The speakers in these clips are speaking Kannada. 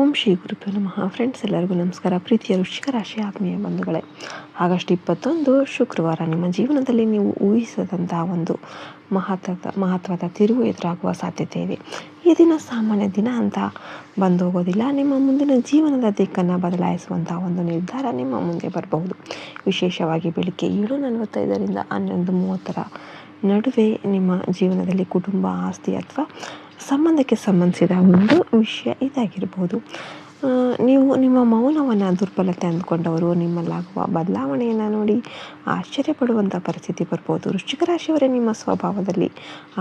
ಓಂ ಶ್ರೀ ಗುರುಭ್ಯೋ ನಮಃ. ಫ್ರೆಂಡ್ಸ್, ಎಲ್ಲರಿಗೂ ನಮಸ್ಕಾರ. ಪ್ರೀತಿಯ ವೃಶ್ಚಿಕ ರಾಶಿ ಆತ್ಮೀಯ ಬಂಧುಗಳೇ, ಆಗಸ್ಟ್ 21 ಶುಕ್ರವಾರ ನಿಮ್ಮ ಜೀವನದಲ್ಲಿ ನೀವು ಊಹಿಸದಂತಹ ಒಂದು ಮಹತ್ವದ ತಿರುವು ಎದುರಾಗುವ ಸಾಧ್ಯತೆ ಇದೆ. ಈ ದಿನ ಸಾಮಾನ್ಯ ದಿನ ಅಂತ ಬಂದೋಗೋದಿಲ್ಲ. ನಿಮ್ಮ ಮುಂದಿನ ಜೀವನದ ದಿಕ್ಕನ್ನು ಬದಲಾಯಿಸುವಂತಹ ಒಂದು ನಿರ್ಧಾರ ನಿಮ್ಮ ಮುಂದೆ ಬರಬಹುದು. ವಿಶೇಷವಾಗಿ ಬೆಳಿಗ್ಗೆ 7:45ರಿಂದ 11:30 ನಡುವೆ ನಿಮ್ಮ ಜೀವನದಲ್ಲಿ ಕುಟುಂಬ, ಆಸ್ತಿ ಅಥವಾ ಸಂಬಂಧಕ್ಕೆ ಸಂಬಂಧಿಸಿದ ಒಂದು ವಿಷಯ ಇದಾಗಿರ್ಬೋದು. ನೀವು ನಿಮ್ಮ ಮೌನವನ್ನು ದುರ್ಬಲತೆ ಅಂದ್ಕೊಂಡವರು ನಿಮ್ಮಲ್ಲಾಗುವ ಬದಲಾವಣೆಯನ್ನು ನೋಡಿ ಆಶ್ಚರ್ಯಪಡುವಂಥ ಪರಿಸ್ಥಿತಿ ಬರ್ಬೋದು. ವೃಶ್ಚಿಕ ರಾಶಿಯವರೇ, ನಿಮ್ಮ ಸ್ವಭಾವದಲ್ಲಿ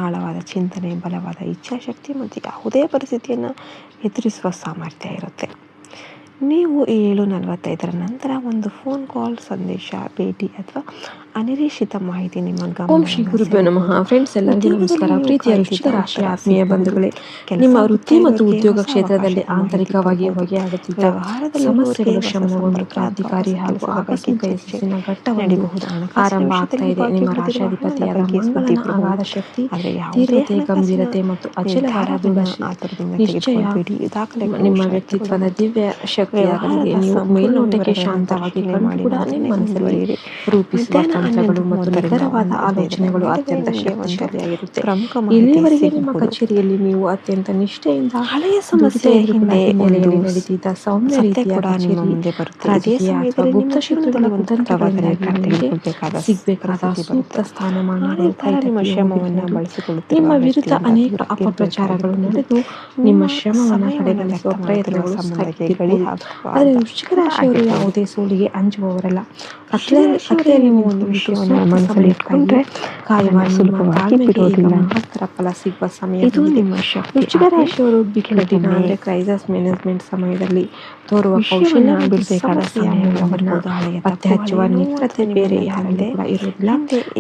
ಆಳವಾದ ಚಿಂತನೆ, ಬಲವಾದ ಇಚ್ಛಾಶಕ್ತಿ ಮತ್ತು ಯಾವುದೇ ಪರಿಸ್ಥಿತಿಯನ್ನು ಎದುರಿಸುವ ಸಾಮರ್ಥ್ಯ ಇರುತ್ತೆ. ನೀವು 7:45 ನಂತರ ಒಂದು ಫೋನ್ ಕಾಲ್, ಸಂದೇಶ, ಭೇಟಿ ಅಥವಾ ಅನಿರೀಕ್ಷಿತ ಮಾಹಿತಿ ನಿಮ್ಮ ಓಂ ಶ್ರೀ ಗುರುಭ್ಯೋ ನಮಃ. ಫ್ರೆಂಡ್ಸ್, ಎಲ್ಲರಿಗೂ ನಮಸ್ಕಾರ. ಪ್ರೀತಿಯ ವೃಶ್ಚಿಕ ರಾಶಿ ಆತ್ಮೀಯ ಬಂಧುಗಳೇ, ನಿಮ್ಮ ವೃತ್ತಿ ಮತ್ತು ಉದ್ಯೋಗ ಕ್ಷೇತ್ರದಲ್ಲಿ ಆಂತರಿಕವಾಗಿ ಹೊಗೆಯಾಗುತ್ತಿದ್ದ ಸಮಸ್ಯೆಗಳು ಶಮನಗೊಂಡು ಕ್ರಾಂತಿಕಾರಿ ಹಾಗೂ ಆಕಸ್ಮಿಕ ಯಶಸ್ಸಿನ ಘಟ್ಟವನ್ನು ಆರಂಭ ಆಗ್ತಾ ಇದೆ. ನಿಮ್ಮ ರಾಶಾಧಿಪತಿಯಾದ ಮಂಗಳನ ಅಗಾಧ ಶಕ್ತಿ, ತೀವ್ರತೆ, ಗಂಭೀರತೆ ಮತ್ತು ಅಚಲವಾದ ನಿಶ್ಚಯ ನಿಮ್ಮ ವ್ಯಕ್ತಿತ್ವದ ದಿವ್ಯ ಶಕ್ತಿಯಾಗಲಿದೆ. ನೀವು ಮೇಲ್ನೋಟಕ್ಕೆ ಶಾಂತವಾಗಿ ಕೂಡ ನಿಮ್ಮ ಮನಸ್ಸಲ್ಲಿ ರೂಪಿಸುವ ತಂತ್ರಗಳು ಮತ್ತು ನಿಖರವಾದ ಆಲೋಚನೆಗಳು ಅತ್ಯಂತ ಶಕ್ತಿಶಾಲಿಯಾಗಿರುತ್ತೆ. ಇಲ್ಲಿಯವರೆಗೆ ನಿಮ್ಮ ಕಚೇರಿಯಲ್ಲಿ ನೀವು ಅತ್ಯಂತ ನಿಷ್ಠೆಯಿಂದ ಹಳೆಯ ಸಮಸ್ಯೆ ಹಿನ್ನೆಲೆಯಲ್ಲಿ ನಡೆದಿದ್ದ ಸೌಮ್ಯ ರೀತಿಯ ರಾಜಕೀಯ ಅಥವಾ ಗುಪ್ತ ಶತ್ರುಗಳ ಸಿಗಬೇಕಾದ ಸೂಕ್ತ ಸ್ಥಾನಮಾನಗಳು ನಿಮ್ಮ ವಿರುದ್ಧ ಅನೇಕ ಅಪಪ್ರಚಾರಗಳು ನಡೆದು ನಿಮ್ಮ ಶ್ರಮವನ್ನು ಕಡೆಗಣಿಸುವ ಪ್ರಯತ್ನಗಳು ಸಾಗಿರಬಹುದು. ಆದರೆ ವೃಶ್ಚಿಕ ರಾಶಿಯವರು ಯಾವುದೇ ಸೋಲಿಗೆ ಅಂಜುವವರಲ್ಲ. ಕಥೆಯಲ್ಲಿ ಒಂದು ವಿಷಯವನ್ನು ಮನಸ್ಸಲ್ಲಿ ಇಟ್ಕೊಂಡ್ರೆ ಮಹತ್ತರ ಫಲ ಸಿಗುವ ಸಮಯ. ವೃಶ್ಚಿಕ ರಾಶಿಯವರು ಬಿಕ್ಕಟ್ಟಿನ ಅಂದರೆ ಕ್ರೈಸಿಸ್ ಮ್ಯಾನೇಜ್ಮೆಂಟ್ ಸಮಯದಲ್ಲಿ ತೋರುವ ಕೌಶಲ್ಯ ಪತ್ತೆ ಹಚ್ಚುವ ನಿಖರತೆ ಬೇರೆ ಯಾರಲ್ಲಿ ಕೂಡ ಇರುವುದಿಲ್ಲ.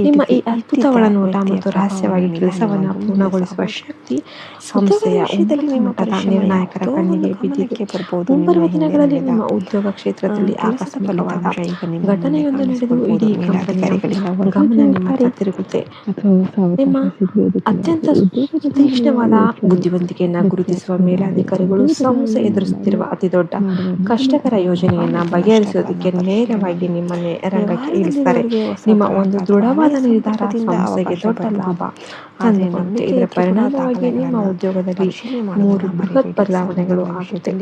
ನಿಮ್ಮ ಈ ಅದ್ಭುತ ಒಳನೋಟ ಮತ್ತು ರಹಸ್ಯವಾಗಿ ಕೆಲಸವನ್ನು ಪೂರ್ಣಗೊಳಿಸುವ ಶಕ್ತಿ ಸಂಸ್ಥೆಯ ಮಟ್ಟದ ನಿರ್ಣಾಯಕರ ಕಣ್ಣಿಗೆ ಬಿದ್ದಿದೆ. ಮುಂಬರುವ ದಿನಗಳಲ್ಲಿ ನಿಮ್ಮ ಉದ್ಯೋಗ ಕ್ಷೇತ್ರದಲ್ಲಿ ಆಕಸ್ಮಿಕವಾದ ಘಟನೆಯೊಂದು ನಡೆದು ಇಡೀ ಕಂಪನಿಯ ಗಮನ ನಿಮ್ಮ ತಿರುಗುತ್ತೆ. ನಿಮ್ಮ ಅತ್ಯಂತ ತೀಕ್ಷ್ಣವಾದ ಬುದ್ಧಿವಂತಿಕೆಯನ್ನು ಗುರುತಿಸುವ ಮೇಲಾಧಿಕಾರಿಗಳು ಸಂಸ್ಥೆ ಎದುರಿಸುತ್ತಿರುವ ಅತಿ ದೊಡ್ಡ ಕಷ್ಟಕರ ಯೋಜನೆಯನ್ನ ಬಗೆಹರಿಸೋದಕ್ಕೆ ನೇರವಾಗಿ ನಿಮ್ಮನ್ನೇ ರಂಗಕ್ಕೆ ಇಳಿಸ್ತಾರೆ. ನಿಮ್ಮ ಒಂದು ದೃಢವಾದ ನಿರ್ಧಾರ ಸಂಸ್ಥೆಗೆ ದೊಡ್ಡ ಲಾಭ ತಂದುಕೊಡುತ್ತೆ. ಇದರ ಪರಿಣಾಮವಾಗಿ ನಿಮ್ಮ ಉದ್ಯೋಗದಲ್ಲಿ 3 ಬೃಹತ್ ಬದಲಾವಣೆಗಳು ಆಗುತ್ತೆ.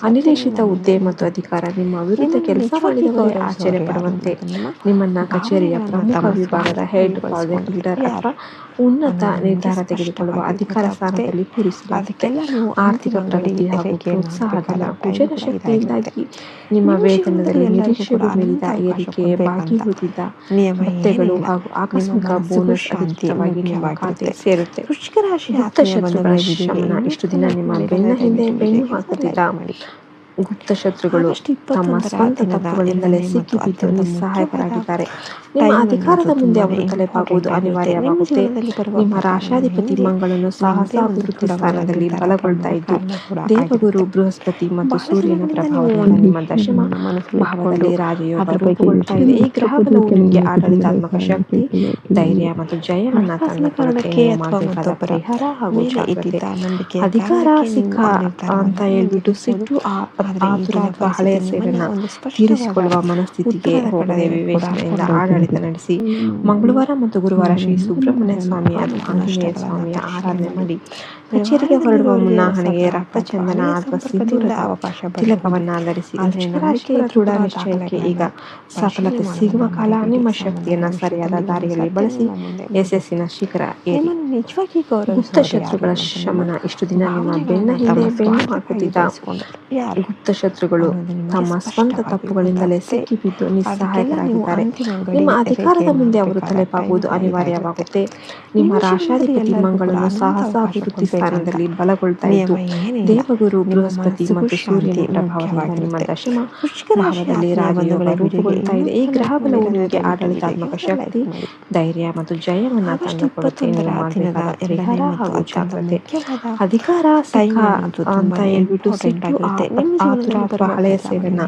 ಅನಿರೀಕ್ಷಿತ ಹುದ್ದೆ ಮತ್ತು ಅಧಿಕಾರ. ನಿಮ್ಮ ವಿರುದ್ಧ ಕೆಲಸ ಮಾಡಿದವರೇ ಆಶ್ಚರ್ಯ ಪಡುವಂತೆ ನಿಮ್ಮನ್ನ ಕಚೇರಿಯ ಪ್ರಮುಖ ವಿಭಾಗದ ಹೆಡ್, ಪ್ರಾಜೆಕ್ಟ್ ಲೀಡರ್ ಅಥವಾ ಉನ್ನತ ನಿರ್ಧಾರ ತೆಗೆದುಕೊಳ್ಳುವ ಅಧಿಕಾರ ಸ್ಥಾನದಲ್ಲಿ ಕೂರಿಸಲಾಗುತ್ತೆ. ಆರ್ಥಿಕ ಪ್ರಗತಿ ಹಾಗೂ ಪ್ರೋತ್ಸಾಹದ ಕುಜನ ಶಕ್ತಿಯಿಂದಾಗಿ ನಿಮ್ಮ ವೇತನದಲ್ಲಿ ನಿರೀಕ್ಷೆಗೂ ಮೀರಿದ ಏರಿಕೆ, ಬಾಕಿ ಉಳಿದಿದ್ದ ಭತ್ಯೆಗಳು ಹಾಗೂ ಆಕಸ್ಮಿಕ ಬೋನಸ್ ಅಧಿಕವಾಗಿ ನಿಮ್ಮ ಖಾತೆ ಸೇರುತ್ತೆ. ಗುಪ್ತ ಶತ್ರುಗಳ ಶಮನ. ಇಷ್ಟು ದಿನ ನಿಮ್ಮ ಬೆನ್ನ ಹಿಂದೆ ಬೆನ್ನು ಹಾಕುತ್ತಿದ್ದ ಗುಪ್ತ ಶತ್ರುಗಳು ತಮ್ಮ ಸ್ವಂತ ತಪ್ಪುಗಳಿಂದಲೇ ಸಿಕ್ಕಿಬಿದ್ದು ನಿಸ್ಸಹಾಯಕರಾಗಿದ್ದಾರೆ. ನಿಮ್ಮ ಅಧಿಕಾರದ ಮುಂದೆ ಅವರು ತಲೆಬಾಗುವುದು ಅನಿವಾರ್ಯವಾಗುತ್ತೆ. ನಿಮ್ಮ ರಾಶಾಧಿಪತಿ ಮಂಗಳನು ಸಾಹಸಾಭಿವೃದ್ಧಿ ಸ್ಥಾನದಲ್ಲಿ ಬಲಗೊಳ್ತಾ ಇದ್ದು ದೇವಗುರು ಬೃಹಸ್ಪತಿ ಮತ್ತು ಸೂರ್ಯನ ಪ್ರಭಾವದಿಂದ ನಿಮ್ಮ ದಶಮ ಭಾವದಲ್ಲಿ ರಾಜಯೋಗ ರೂಪುಗೊಳ್ತಾ ಇದೆ. ಈ ಗ್ರಹ ಬಲವು ನಿಮಗೆ ಆಡಳಿತಾತ್ಮಕ ಶಕ್ತಿ, ಧೈರ್ಯ ಮತ್ತು ಜಯವನ್ನ ತಂದುಕೊಡುತ್ತೆ. ಮಾಡಬೇಕಾದ ಪರಿಹಾರ ಹಾಗೂ ಅಧಿಕಾರ ಸಿಕ್ಕ ಅಂತ ಹೇಳ್ಬಿಟ್ಟು ಸಿಟ್ಟು, ಆತುರ ಅಥವಾ ಹಳೆಯ ಸೇವೆಯನ್ನು ತೀರಿಸಿಕೊಳ್ಳುವ ಮನಸ್ಥಿತಿಗೆ ಹೋಗದೆ ವಿವೇಚನೆಯಿಂದ ಆಡಳಿತ ನಡೆಸಿ. ಮಂಗಳವಾರ ಮತ್ತು ಗುರುವಾರ ಶ್ರೀ ಸುಬ್ರಹ್ಮಣ್ಯ ಸ್ವಾಮಿ ಅಥವಾ ಆಂಜನೇಯ ಸ್ವಾಮಿಯ ಆರಾಧನೆ ಮಾಡಿ. ಕಚೇರಿಗೆ ಹೊರಡುವ ಮುನ್ನ ಹಣೆಗೆ ರಕ್ತಚಂದನ ಅಥವಾ ಸಿಂಧೂರದ ತಿಲಕವನ್ನ ಧರಿಸಿ. ರಾಶಿಯ ದೃಢ ನಿಶ್ಚಯಕ್ಕೆ ಈಗ ಸಫಲತೆ ಸಿಗುವ ಕಾಲ. ನಿಮ್ಮ ಶಕ್ತಿಯನ್ನ ಸರಿಯಾದ ದಾರಿಯಲ್ಲಿ ಬಳಸಿ ಯಶಸ್ಸಿನ ಶಿಖರ ಏರಿ. ಗುಪ್ತ ಶತ್ರುಗಳ ಶಮನ. ಇಷ್ಟು ದಿನ ನಿಮ್ಮ ಬೆನ್ನ ಹಿಂದೆ ಬೆನ್ನು ಹಾಕುತ್ತಿದ್ದ ಗುಪ್ತ ಶತ್ರುಗಳು ತಮ್ಮ ಸ್ವಂತ ತಪ್ಪುಗಳಿಂದಲೇ ಸಿಕ್ಕಿಬಿದ್ದು ನಿಸ್ಸಹಾಯಕರಾಗಿದ್ದಾರೆ. ನಿಮ್ಮ ಅಧಿಕಾರದ ಮುಂದೆ ಅವರು ತಲೆಬಾಗುವುದು ಅನಿವಾರ್ಯವಾಗುತ್ತೆ. ನಿಮ್ಮ ರಾಶಾಧಿಪತಿ ಮಂಗಳನು ಸಾಹಸಾಭಿವೃದ್ಧಿ ಸ್ಥಾನದಲ್ಲಿ ಬಲಗೊಳ್ತಾ ಇದ್ದು ದೇವಗುರು ಬೃಹಸ್ಪತಿ ಮತ್ತು ಸೂರ್ಯನ ಪ್ರಭಾವದಿಂದ ನಿಮ್ಮ ದಶಮ ಭಾವದಲ್ಲಿ ರಾಜಯೋಗ ರೂಪುಗೊಳ್ತಾ ಇದೆ. ಈ ಗ್ರಹ ಬಲವು ನಿಮಗೆ ಆಡಳಿತಾತ್ಮಕ ಶಕ್ತಿ, ಧೈರ್ಯ ಮತ್ತು ಜಯವನ್ನ ತಂದುಕೊಡುತ್ತೆ. ಪರಿಹಾರ ಹಾಗೂ ಜಾಗ್ರತೆ. ಅಧಿಕಾರ ಸಿಕ್ಕ ಅಂತ ಹೇಳ್ಬಿಟ್ಟು ಸಿಟ್ಟು, ಆತುರ ಅಥವಾ ಹಳೆಯ ಸೇವೆಯನ್ನ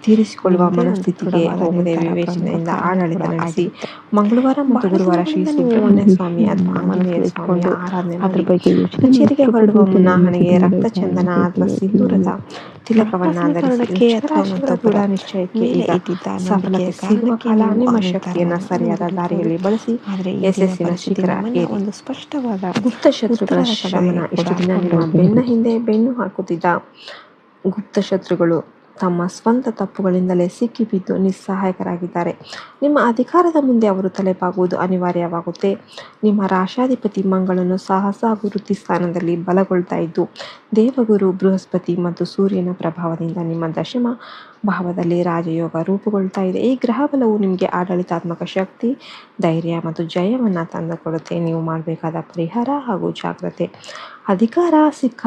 ತೀರಿಸಿಕೊಳ್ಳುವ ಮನಸ್ಥಿತಿಗೆ ಹೋಗದೆ ವಿವೇಚನೆಯಿಂದ ಆಡಳಿತ ನಡೆಸಿ. ಮಂಗಳವಾರ ಮತ್ತು ಗುರುವಾರ ಶ್ರೀ ಸುಬ್ರಹ್ಮಣ್ಯ ಸ್ವಾಮಿ ಅಥವಾ ಆಂಜನೇಯ ಸ್ವಾಮಿಯ ಆರಾಧನೆ ಮಾಡಿ. ಕಚೇರಿಗೆ ಹೊರಡುವ ಮುನ್ನ ಹಣೆಗೆ ರಕ್ತಚಂದನ ಅಥವಾ ಸಿಂಧೂರದ ತಿಲಕವನ್ನ ಧರಿಸಿ ವೃಶ್ಚಿಕ ರಾಶಿಯವರ ದೃಢ ನಿಶ್ಚಯಕ್ಕೆ ಈಗ ಸಫಲತೆ ಸಿಗುವ ಕಾಲ. ನಿಮ್ಮ ಶಕ್ತಿಯನ್ನ ಸರಿಯಾದ ದಾರಿಯಲ್ಲಿ ಬಳಸಿ ಯಶಸ್ಸಿನ ಶಿಖರ ಏರಿ. ಒಂದು ಸ್ಪಷ್ಟವಾದ ಗುಪ್ತ ಶತ್ರುಗಳ ಶಮನ. ಇಷ್ಟು ದಿನ ನಿಮ್ಮ ಬೆನ್ನ ಹಿಂದೆ ಬೆನ್ನು ಹಾಕುತ್ತಿದ್ದ ಗುಪ್ತ ಶತ್ರುಗಳು ತಮ್ಮ ಸ್ವಂತ ತಪ್ಪುಗಳಿಂದಲೇ ಸಿಕ್ಕಿಬಿದ್ದು ನಿಸ್ಸಹಾಯಕರಾಗಿದ್ದಾರೆ. ನಿಮ್ಮ ಅಧಿಕಾರದ ಮುಂದೆ ಅವರು ತಲೆಬಾಗುವುದು ಅನಿವಾರ್ಯವಾಗುತ್ತೆ. ನಿಮ್ಮ ರಾಶಾಧಿಪತಿ ಮಂಗಳನು ಸಾಹಸ ಹಾಗೂ ವೃತ್ತಿ ಸ್ಥಾನದಲ್ಲಿ ಬಲಗೊಳ್ತಾ ಇದ್ದು, ದೇವಗುರು ಬೃಹಸ್ಪತಿ ಮತ್ತು ಸೂರ್ಯನ ಪ್ರಭಾವದಿಂದ ನಿಮ್ಮ ದಶಮ ಭಾವದಲ್ಲಿ ರಾಜಯೋಗ ರೂಪುಗೊಳ್ತಾ ಇದೆ. ಈ ಗ್ರಹ ಬಲವು ನಿಮಗೆ ಆಡಳಿತಾತ್ಮಕ ಶಕ್ತಿ, ಧೈರ್ಯ ಮತ್ತು ಜಯವನ್ನು ತಂದುಕೊಡುತ್ತೆ. ನೀವು ಮಾಡಬೇಕಾದ ಪರಿಹಾರ ಹಾಗೂ ಜಾಗ್ರತೆ: ಅಧಿಕಾರ ಸಿಕ್ಕ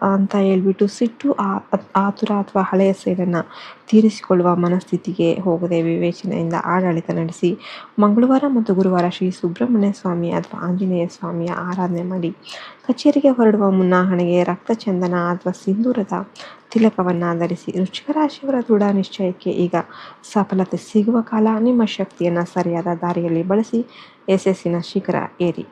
ಅಂತ ಹೇಳ್ಬಿಟ್ಟು ಸಿಟ್ಟು, ಆತುರ ಅಥವಾ ಹಳೆಯ ಸೇಡನ್ನು ತೀರಿಸಿಕೊಳ್ಳುವ ಮನಸ್ಥಿತಿಗೆ ಹೋಗದೆ ವಿವೇಚನೆಯಿಂದ ಆಡಳಿತ ನಡೆಸಿ. ಮಂಗಳವಾರ ಮತ್ತು ಗುರುವಾರ ಶ್ರೀ ಸುಬ್ರಹ್ಮಣ್ಯ ಸ್ವಾಮಿ ಅಥವಾ ಆಂಜನೇಯ ಸ್ವಾಮಿಯ ಆರಾಧನೆ ಮಾಡಿ. ಕಚೇರಿಗೆ ಹೊರಡುವ ಮುನ್ನ ಹಣೆಗೆ ರಕ್ತ ಚಂದನ ಅಥವಾ ಸಿಂಧೂರದ ತಿಲಕವನ್ನು ಧರಿಸಿ. ವೃಶ್ಚಿಕ ರಾಶಿಯವರ ದೃಢ ನಿಶ್ಚಯಕ್ಕೆ ಈಗ ಸಫಲತೆ ಸಿಗುವ ಕಾಲ. ನಿಮ್ಮ ಶಕ್ತಿಯನ್ನು ಸರಿಯಾದ ದಾರಿಯಲ್ಲಿ ಬಳಸಿ ಯಶಸ್ಸಿನ ಶಿಖರ ಏರಿ.